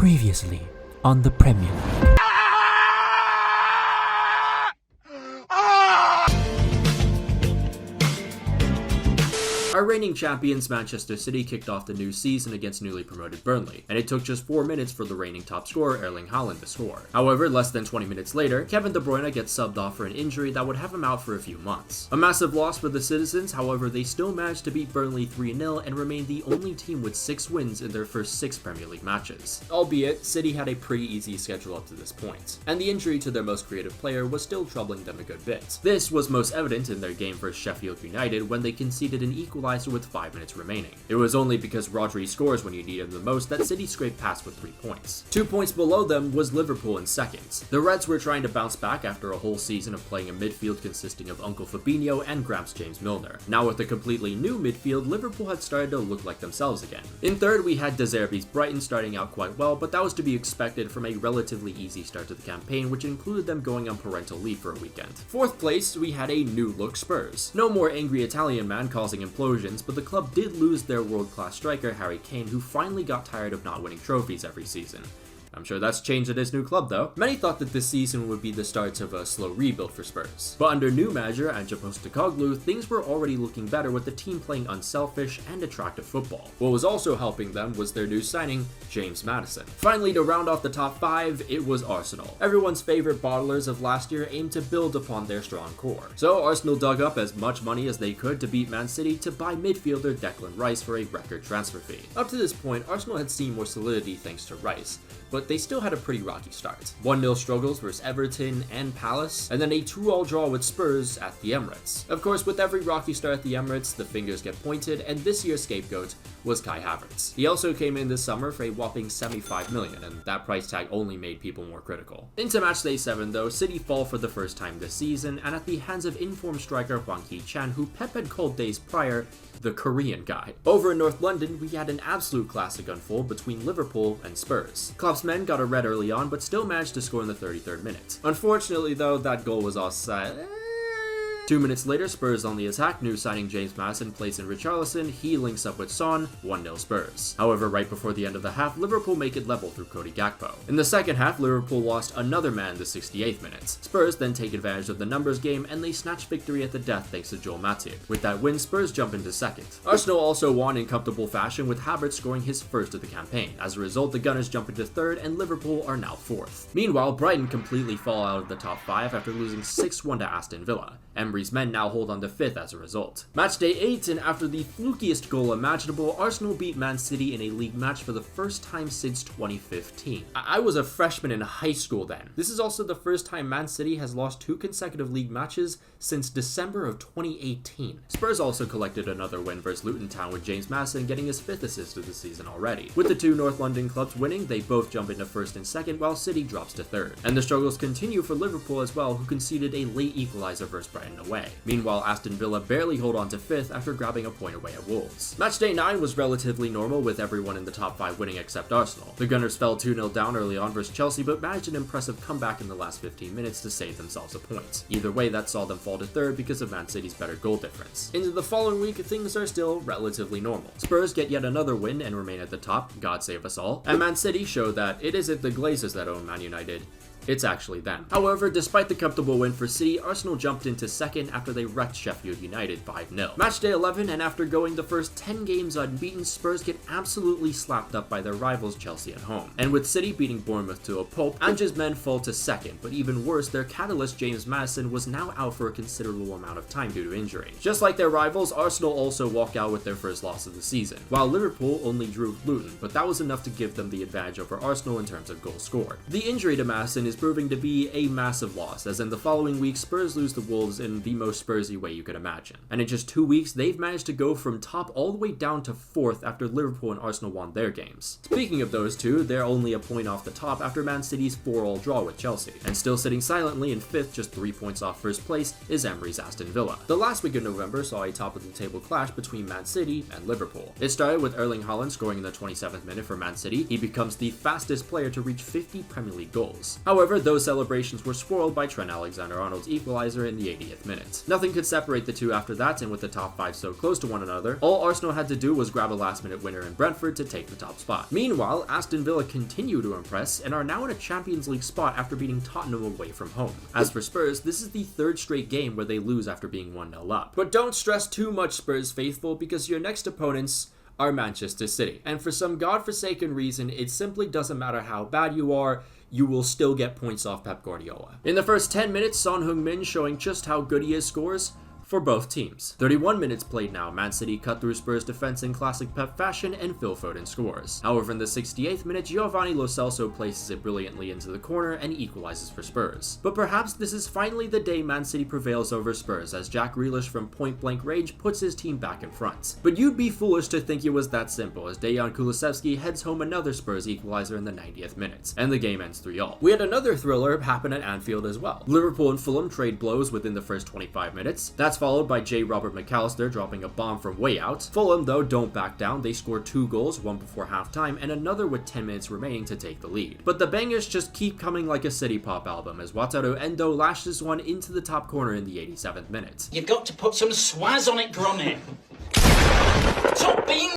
Previously on the Premier League. Our reigning champions Manchester City kicked off the new season against newly promoted Burnley, and it took just 4 minutes for the reigning top scorer Erling Haaland to score. However, less than 20 minutes later, Kevin De Bruyne gets subbed off for an injury that would have him out for a few months. A massive loss for the citizens, however, they still managed to beat Burnley 3-0 and remain the only team with 6 wins in their first 6 Premier League matches. Albeit, City had a pretty easy schedule up to this point, and the injury to their most creative player was still troubling them a good bit. This was most evident in their game versus Sheffield United when they conceded an equalizer with 5 minutes remaining. It was only because Rodri scores when you need him the most that City scraped past with 3 points. 2 points below them was Liverpool in second. The Reds were trying to bounce back after a whole season of playing a midfield consisting of Uncle Fabinho and Gramps James Milner. Now with a completely new midfield, Liverpool had started to look like themselves again. In third, we had De Zerbi's Brighton starting out quite well, but that was to be expected from a relatively easy start to the campaign, which included them going on parental leave for a weekend. Fourth place, we had a new look Spurs. No more angry Italian man causing implosions, but the club did lose their world-class striker Harry Kane, who finally got tired of not winning trophies every season. I'm sure that's changed at his new club though. Many thought that this season would be the start of a slow rebuild for Spurs. But under new manager Ange Postecoglou, things were already looking better with the team playing unselfish and attractive football. What was also helping them was their new signing, James Maddison. Finally, to round off the top 5, it was Arsenal. Everyone's favorite bottlers of last year aimed to build upon their strong core. So Arsenal dug up as much money as they could to beat Man City to buy midfielder Declan Rice for a record transfer fee. Up to this point, Arsenal had seen more solidity thanks to Rice, but they still had a pretty rocky start. 1-0 struggles versus Everton and Palace, and then a 2-2 draw with Spurs at the Emirates. Of course, with every rocky start at the Emirates, the fingers get pointed, and this year's scapegoat was Kai Havertz. He also came in this summer for a whopping $75 million, and that price tag only made people more critical. Into matchday 7 though, City fall for the first time this season, and at the hands of informed striker Hwang Hee-chan, who Pep had called days prior the Korean guy. Over in North London, we had an absolute classic unfold between Liverpool and Spurs. Klopp's men got a red early on, but still managed to score in the 33rd minute. Unfortunately though, that goal was offside. 2 minutes later, Spurs on the attack, new signing James Maddison plays in Richarlison, he links up with Son, 1-0 Spurs. However, right before the end of the half, Liverpool make it level through Cody Gakpo. In the second half, Liverpool lost another man in the 68th minute. Spurs then take advantage of the numbers game and they snatch victory at the death thanks to Joel Matip. With that win, Spurs jump into second. Arsenal also won in comfortable fashion with Havertz scoring his first of the campaign. As a result, the Gunners jump into third and Liverpool are now fourth. Meanwhile, Brighton completely fall out of the top 5 after losing 6-1 to Aston Villa. Emery's men now hold on to 5th as a result. Matchday 8, and after the flukiest goal imaginable, Arsenal beat Man City in a league match for the first time since 2015. I was a freshman in high school then. This is also the first time Man City has lost 2 consecutive league matches since December of 2018. Spurs also collected another win versus Luton Town with James Maddison getting his 5th assist of the season already. With the 2 North London clubs winning, they both jump into 1st and 2nd while City drops to 3rd. And the struggles continue for Liverpool as well, who conceded a late equalizer versus Brighton away. Meanwhile, Aston Villa barely hold on to 5th after grabbing a point away at Wolves. Matchday 9 was relatively normal with everyone in the top 5 winning except Arsenal. The Gunners fell 2-0 down early on versus Chelsea but managed an impressive comeback in the last 15 minutes to save themselves a point. Either way, that saw them fall to 3rd because of Man City's better goal difference. Into the following week, things are still relatively normal. Spurs get yet another win and remain at the top, God save us all, and Man City show that it isn't the Glazers that own Man United, it's actually them. However, despite the comfortable win for City, Arsenal jumped into 2nd after they wrecked Sheffield United 5-0. Matchday 11, and after going the first 10 games unbeaten, Spurs get absolutely slapped up by their rivals Chelsea at home. And with City beating Bournemouth to a pulp, Ange's men fall to 2nd, but even worse, their catalyst James Maddison was now out for a considerable amount of time due to injury. Just like their rivals, Arsenal also walk out with their first loss of the season, while Liverpool only drew Luton, but that was enough to give them the advantage over Arsenal in terms of goals scored. The injury to Maddison is proving to be a massive loss, as in the following week, Spurs lose to Wolves in the most Spursy way you could imagine. And in just 2 weeks, they've managed to go from top all the way down to 4th after Liverpool and Arsenal won their games. Speaking of those two, they're only a point off the top after Man City's 4-4 draw with Chelsea. And still sitting silently in 5th, just 3 points off 1st place, is Emery's Aston Villa. The last week of November saw a top of the table clash between Man City and Liverpool. It started with Erling Haaland scoring in the 27th minute for Man City. He becomes the fastest player to reach 50 Premier League goals. However, However, those celebrations were spoiled by Trent Alexander-Arnold's equalizer in the 80th minute. Nothing could separate the two after that, and with the top 5 so close to one another, all Arsenal had to do was grab a last-minute winner in Brentford to take the top spot. Meanwhile, Aston Villa continue to impress and are now in a Champions League spot after beating Tottenham away from home. As for Spurs, this is the 3rd straight game where they lose after being 1-0 up. But don't stress too much, Spurs faithful, because your next opponents are Manchester City. And for some godforsaken reason, it simply doesn't matter how bad you are, you will still get points off Pep Guardiola. In the first 10 minutes, Son Heung-min showing just how good he is scores for both teams. 31 minutes played now, Man City cut through Spurs defense in classic Pep fashion and Phil Foden scores. However, in the 68th minute, Giovanni Lo Celso places it brilliantly into the corner and equalizes for Spurs. But perhaps this is finally the day Man City prevails over Spurs, as Jack Grealish from point-blank range puts his team back in front. But you'd be foolish to think it was that simple, as Dejan Kulusevski heads home another Spurs equalizer in the 90th minute, and the game ends 3-all. We had another thriller happen at Anfield as well. Liverpool and Fulham trade blows within the first 25 minutes. That's followed by J. Robert McAllister dropping a bomb from way out. Fulham, though, don't back down. They score 2 goals, one before halftime and another with 10 minutes remaining to take the lead. But the bangers just keep coming like a city pop album, as Wataru Endo lashes one into the top corner in the 87th minute. You've got to put some swaz on it, Gromit.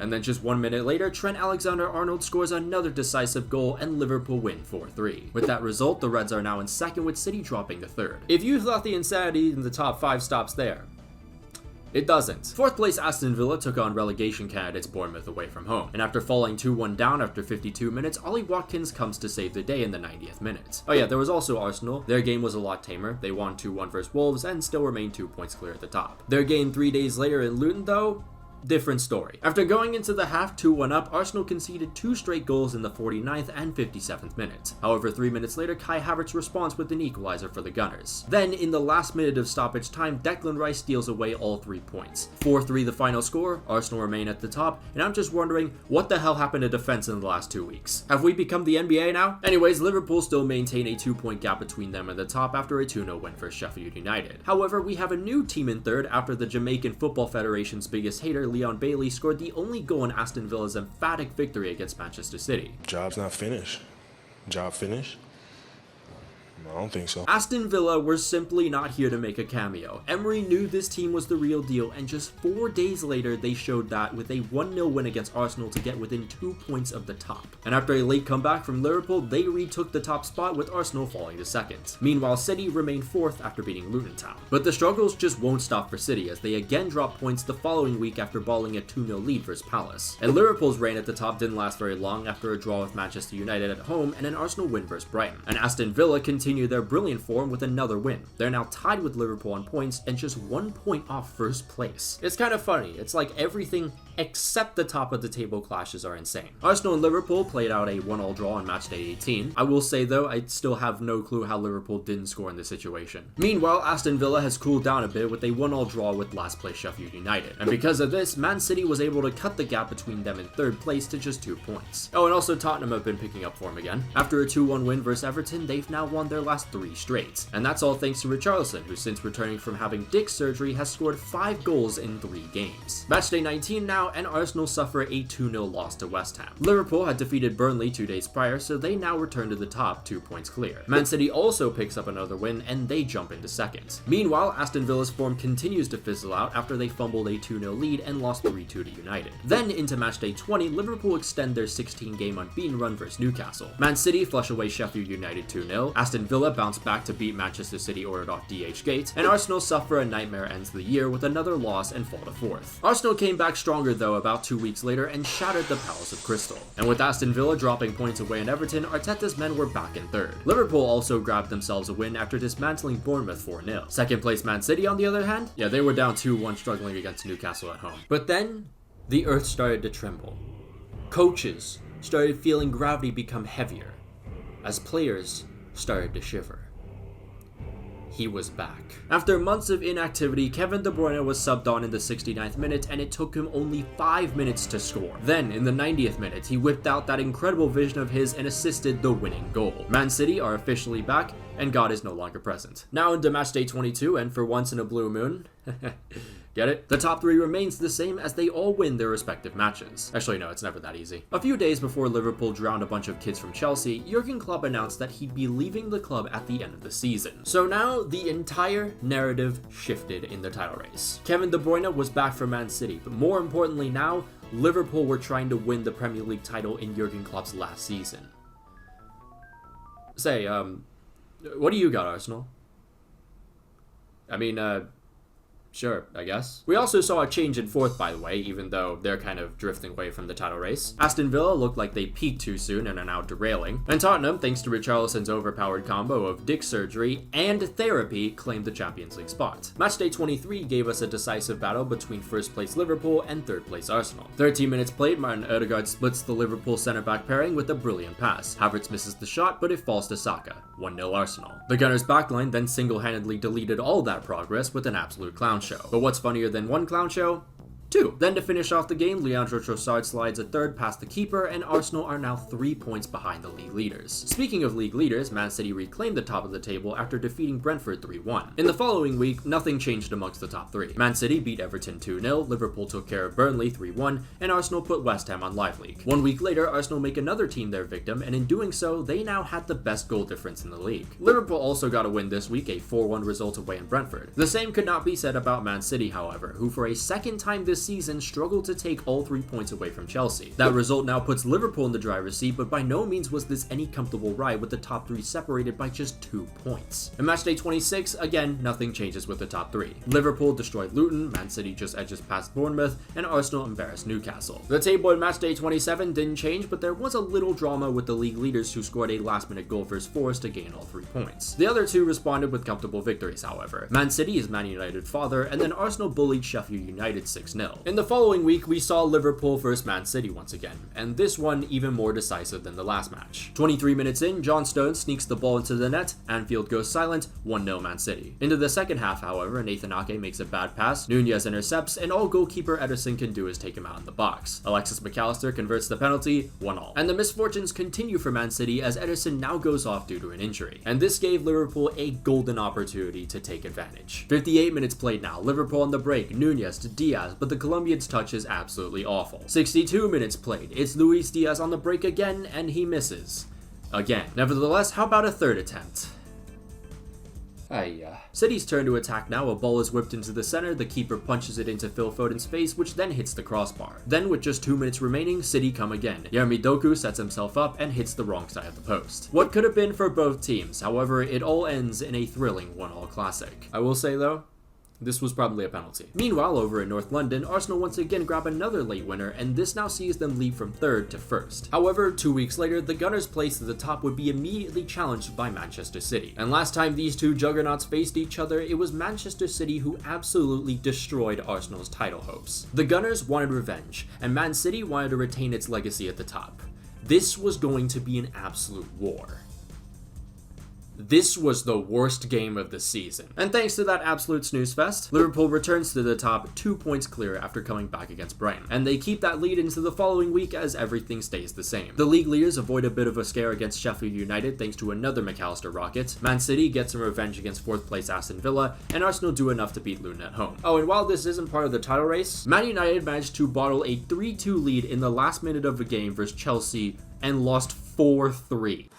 And then just 1 minute later, Trent Alexander-Arnold scores another decisive goal and Liverpool win 4-3. With that result, the Reds are now in second with City dropping to third. If you thought the insanity in the top 5 stops there, it doesn't. 4th place Aston Villa took on relegation candidates Bournemouth away from home, and after falling 2-1 down after 52 minutes, Ollie Watkins comes to save the day in the 90th minute. Oh yeah, there was also Arsenal. Their game was a lot tamer. They won 2-1 versus Wolves and still remain 2 points clear at the top. Their game 3 days later in Luton, though, different story. After going into the half 2-1 up, Arsenal conceded 2 straight goals in the 49th and 57th minute. However, 3 minutes later, Kai Havertz responds with an equalizer for the Gunners. Then, in the last minute of stoppage time, Declan Rice steals away all 3 points. 4-3 the final score, Arsenal remain at the top, and I'm just wondering, what the hell happened to defense in the last 2 weeks? Have we become the NBA now? Anyways, Liverpool still maintain a 2-point gap between them and the top after a 2-0 win for Sheffield United. However, we have a new team in third after the Jamaican Football Federation's biggest hater, Leon Bailey, scored the only goal in Aston Villa's emphatic victory against Manchester City. Job's not finished. Job finished? I don't think so. Aston Villa were simply not here to make a cameo. Emery knew this team was the real deal, and just 4 days later they showed that with a 1-0 win against Arsenal to get within 2 points of the top. And after a late comeback from Liverpool, they retook the top spot with Arsenal falling to second. Meanwhile, City remained 4th after beating Luton Town. But the struggles just won't stop for City, as they again dropped points the following week after balling a 2-0 lead versus Palace. And Liverpool's reign at the top didn't last very long after a draw with Manchester United at home and an Arsenal win versus Brighton. And Aston Villa continued their brilliant form with another win. They're now tied with Liverpool on points and just 1 point off first place. It's kind of funny. It's like everything except the top of the table clashes are insane. Arsenal and Liverpool played out a 1-1 draw on matchday 18. I will say though, I still have no clue how Liverpool didn't score in this situation. Meanwhile, Aston Villa has cooled down a bit with a 1-1 draw with last place Sheffield United. And because of this, Man City was able to cut the gap between them in 3rd place to just 2 points. Oh, and also Tottenham have been picking up form again. After a 2-1 win versus Everton, they've now won their last 3 straight. And that's all thanks to Richarlison, who since returning from having dick surgery has scored 5 goals in 3 games. Matchday 19 now, and Arsenal suffer a 2-0 loss to West Ham. Liverpool had defeated Burnley 2 days prior, so they now return to the top 2 points clear. Man City also picks up another win, and they jump into second. Meanwhile, Aston Villa's form continues to fizzle out after they fumbled a 2-0 lead and lost 3-2 to United. Then into matchday 20, Liverpool extend their 16-game unbeaten run versus Newcastle. Man City flush away Sheffield United 2-0, Aston Villa bounce back to beat Manchester City ordered off DH Gate, and Arsenal suffer a nightmare ends of the year with another loss and fall to 4th. Arsenal came back stronger though about 2 weeks later and shattered the Palace of Crystal. And with Aston Villa dropping points away in Everton, Arteta's men were back in 3rd. Liverpool also grabbed themselves a win after dismantling Bournemouth 4-0. 2nd place Man City on the other hand, yeah, they were down 2-1 struggling against Newcastle at home. But then, the earth started to tremble. Coaches started feeling gravity become heavier, as players started to shiver. He was back. After months of inactivity, Kevin De Bruyne was subbed on in the 69th minute, and it took him only 5 minutes to score. Then, in the 90th minute, he whipped out that incredible vision of his and assisted the winning goal. Man City are officially back, and God is no longer present. Now into matchday 22, and for once in a blue moon, Get it? The top three remains the same as they all win their respective matches. Actually, no, it's never that easy. A few days before Liverpool drowned a bunch of kids from Chelsea, Jurgen Klopp announced that he'd be leaving the club at the end of the season. So now the entire narrative shifted in the title race. Kevin De Bruyne was back for Man City, but more importantly now, Liverpool were trying to win the Premier League title in Jurgen Klopp's last season. Say, what do you got, Arsenal? I mean, sure, I guess. We also saw a change in fourth, by the way, even though they're kind of drifting away from the title race. Aston Villa looked like they peaked too soon and are now derailing. And Tottenham, thanks to Richarlison's overpowered combo of dick surgery and therapy, claimed the Champions League spot. Matchday 23 gave us a decisive battle between first place Liverpool and third place Arsenal. 13 minutes played, Martin Odegaard splits the Liverpool centre-back pairing with a brilliant pass. Havertz misses the shot, but it falls to Saka. 1-0 Arsenal. The Gunners' backline then single-handedly deleted all that progress with an absolute clown show. But what's funnier than one clown show? Two. Then to finish off the game, Leandro Trossard slides a third past the keeper, and Arsenal are now 3 points behind the league leaders. Speaking of league leaders, Man City reclaimed the top of the table after defeating Brentford 3-1. In the following week, nothing changed amongst the top three. Man City beat Everton 2-0, Liverpool took care of Burnley 3-1, and Arsenal put West Ham on live league. 1 week later, Arsenal make another team their victim, and in doing so, they now had the best goal difference in the league. Liverpool also got a win this week, a 4-1 result away in Brentford. The same could not be said about Man City, however, who for a second time this season struggled to take all 3 points away from Chelsea. That result now puts Liverpool in the driver's seat, but by no means was this any comfortable ride with the top 3 separated by just 2 points. In matchday 26, again, nothing changes with the top 3. Liverpool destroyed Luton, Man City just edges past Bournemouth, and Arsenal embarrassed Newcastle. The table in matchday 27 didn't change, but there was a little drama with the league leaders who scored a last-minute goal versus Forest to gain all 3 points. The other 2 responded with comfortable victories, however. Man City is Man United father, and then Arsenal bullied Sheffield United 6-0. In the following week, we saw Liverpool vs Man City once again, and this one even more decisive than the last match. 23 minutes in, John Stones sneaks the ball into the net, Anfield goes silent, 1-0 Man City. Into the second half, however, Nathan Ake makes a bad pass, Nunez intercepts, and all goalkeeper Ederson can do is take him out in the box. Alexis McAllister converts the penalty, 1-1. And the misfortunes continue for Man City as Ederson now goes off due to an injury. And this gave Liverpool a golden opportunity to take advantage. 58 minutes played now, Liverpool on the break, Nunez to Diaz, but the Colombian's touch is absolutely awful. 62 minutes played, it's Luis Diaz on the break again, and he misses. Again. Nevertheless, how about a third attempt? City's turn to attack now, a ball is whipped into the center, the keeper punches it into Phil Foden's face, which then hits the crossbar. Then with just 2 minutes remaining, City come again. Yermi Doku sets himself up and hits the wrong side of the post. What could have been for both teams, however, it all ends in a thrilling 1-1 classic. I will say though, this was probably a penalty. Meanwhile, over in North London, Arsenal once again grab another late winner, and this now sees them leap from third to first. However, 2 weeks later, the Gunners' place at the top would be immediately challenged by Manchester City. And last time these two juggernauts faced each other, it was Manchester City who absolutely destroyed Arsenal's title hopes. The Gunners wanted revenge, and Man City wanted to retain its legacy at the top. This was going to be an absolute war. This was the worst game of the season. And thanks to that absolute snooze fest, Liverpool returns to the top 2 points clear after coming back against Brighton. And they keep that lead into the following week as everything stays the same. The league leaders avoid a bit of a scare against Sheffield United thanks to another McAllister rocket. Man City gets some revenge against 4th place Aston Villa, and Arsenal do enough to beat Luton at home. Oh, and while this isn't part of the title race, Man United managed to bottle a 3-2 lead in the last minute of the game versus Chelsea and lost 4-3.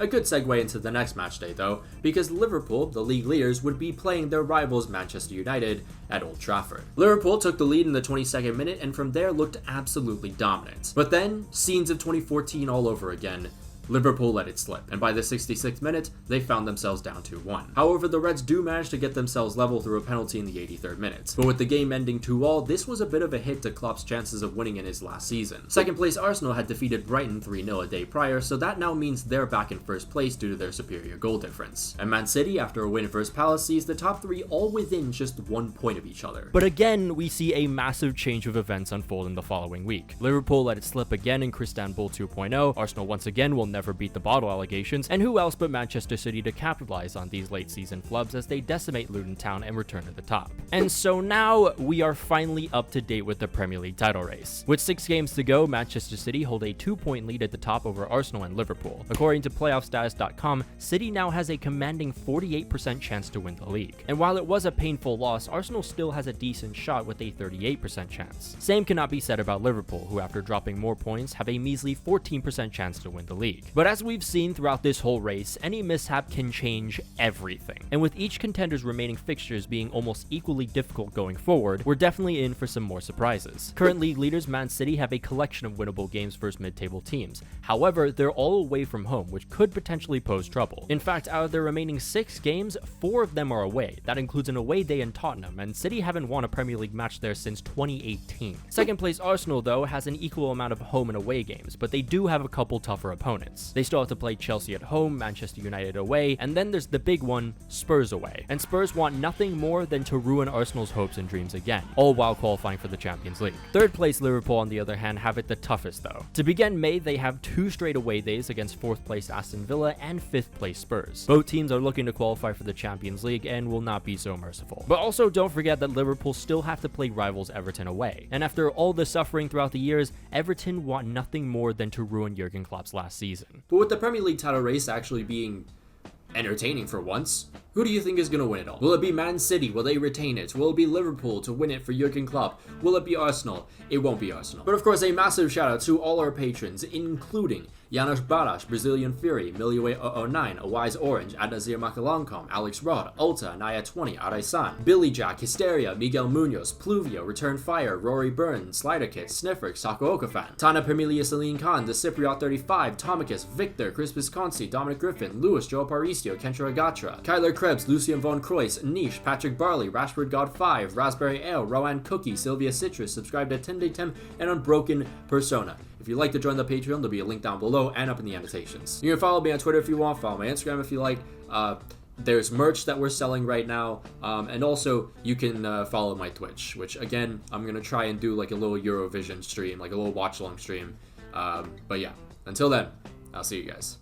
A good segue into the next match day though, because Liverpool, the league leaders, would be playing their rivals Manchester United at Old Trafford. Liverpool took the lead in the 22nd minute and from there looked absolutely dominant. But then, scenes of 2014 all over again. Liverpool let it slip, and by the 66th minute, they found themselves down 2-1. However, the Reds do manage to get themselves level through a penalty in the 83rd minute. But with the game ending 2-2, this was a bit of a hit to Klopp's chances of winning in his last season. Second place Arsenal had defeated Brighton 3-0 a day prior, so that now means they're back in first place due to their superior goal difference. And Man City, after a win versus Palace, sees the top 3 all within just 1 point of each other. But again, we see a massive change of events unfold in the following week. Liverpool let it slip again in Istanbul 2.0, Arsenal once again will never beat the bottle allegations, and who else but Manchester City to capitalize on these late season flubs as they decimate Luton Town and return to the top. And so now we are finally up to date with the Premier League title race. With 6 games to go, Manchester City hold a 2-point lead at the top over Arsenal and Liverpool. According to playoffstatus.com, City now has a commanding 48% chance to win the league. And while it was a painful loss, Arsenal still has a decent shot with a 38% chance. Same cannot be said about Liverpool, who after dropping more points have a measly 14% chance to win the league. But as we've seen throughout this whole race, any mishap can change everything. And with each contender's remaining fixtures being almost equally difficult going forward, we're definitely in for some more surprises. Current league leaders Man City have a collection of winnable games versus mid-table teams. However, they're all away from home, which could potentially pose trouble. In fact, out of their remaining 6 games, 4 of them are away. That includes an away day in Tottenham, and City haven't won a Premier League match there since 2018. Second place Arsenal, though, has an equal amount of home and away games, but they do have a couple tougher opponents. They still have to play Chelsea at home, Manchester United away, and then there's the big one, Spurs away. And Spurs want nothing more than to ruin Arsenal's hopes and dreams again, all while qualifying for the Champions League. Third place Liverpool, on the other hand, have it the toughest though. To begin May, they have 2 straight away days against 4th place Aston Villa and 5th place Spurs. Both teams are looking to qualify for the Champions League and will not be so merciful. But also don't forget that Liverpool still have to play rivals Everton away. And after all the suffering throughout the years, Everton want nothing more than to ruin Jurgen Klopp's last season. But with the Premier League title race actually being entertaining for once, who do you think is going to win it all? Will it be Man City? Will they retain it? Will it be Liverpool to win it for Jurgen Klopp? Will it be Arsenal? It won't be Arsenal. But of course, a massive shout out to all our patrons, including Janos Barash, Brazilian Fury, Miliue009, A Wise Orange, Adazir Makalancom, Alex Rod, Ulta, Naya20, Araisan, Billy Jack, Hysteria, Miguel Munoz, Pluvio, Return Fire, Rory Byrne, Slider Kit, Sniffer, Sako Okafan, Tana Permilia Celine Khan, The Cypriot 35, Tomicus, Victor, Chris Visconsi, Dominic Griffin, Lewis, Joe Paricio, Kentra Agatra, Kyler Krebs, Lucien Von Croix, Niche, Patrick Barley, Rashford God 5, Raspberry Ale, Rowan Cookie, Sylvia Citrus, subscribe to Tende Tim, and Unbroken Persona. If you'd like to join the Patreon, there'll be a link down below and up in the annotations. You can follow me on Twitter if you want, follow my Instagram if you like. There's merch that we're selling right now, and also you can follow my Twitch, which again, I'm going to try and do like a little Eurovision stream, like a little watch-along stream. But yeah, until then, I'll see you guys.